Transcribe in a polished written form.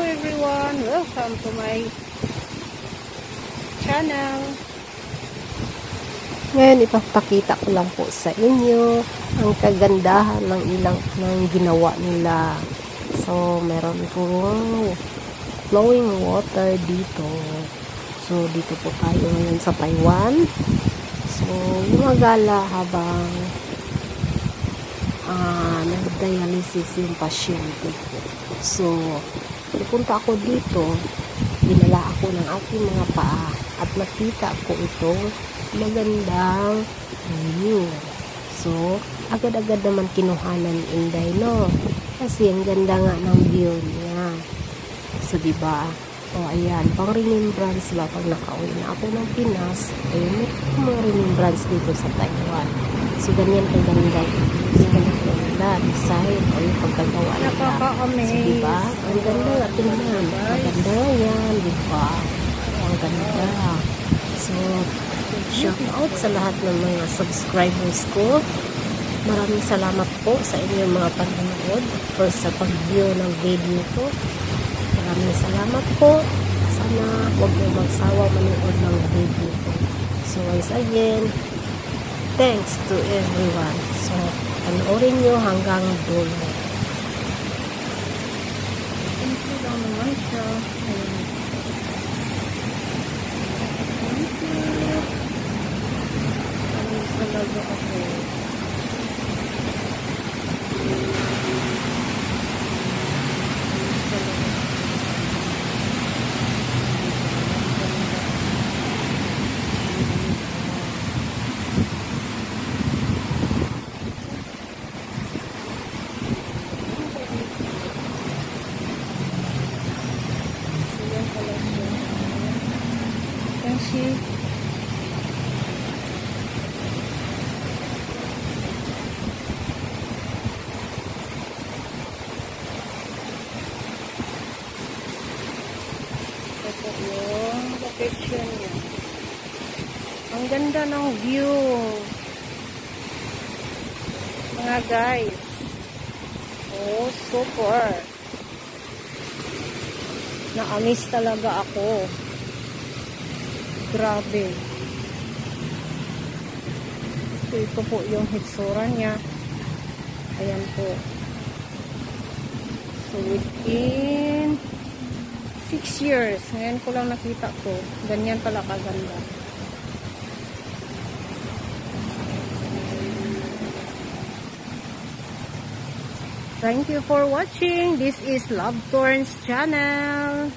everyone, welcome to my channel. Ngayon ipapakita ko lang po sa inyo ang kagandahan ng ginawa nila. So meron pong flowing water dito. So dito po tayo ngayon sa Taiwan. So gumagala habang nag-dialysis yung pasyente. So pupunta ako dito, dinala ako ng aking mga paa at nakita ko itong magandang view. So agad-agad naman kinuhanan ni Inday, no? Kasi ang ganda nga ng view niya. So diba? O ayan, pang remembrance ba pag nakauwi na ako ng Pinas, ayun, may mga remembrance dito sa Taiwan. So ganyan kaganda. Design o yung pagkagawa nila. Nakaka-amaze. So diba? Ang ganda nga tingnan. Maganda yan, diba? Ang ganda. So shout out sa lahat ng mga subscribers ko. Maraming salamat po sa inyong mga panonood or sa pag-view ng video ko. Maraming salamat po. Sana huwag mo magsawa manood ng video ko. So once again, thanks to everyone. So panoorin nyo hanggang dulo. Thank you lang naman siya. Talaga ako. Kasi ito yung location niya. Ang ganda ng view, mga guys. Oh, super. Na-amaze talaga ako. Grabe. So ito po yung hitsura niya. Ayan po. So within 6 years, ngayon ko lang nakita to. Ganyan pala kaganda. Thank you for watching. This is Love Torns channel.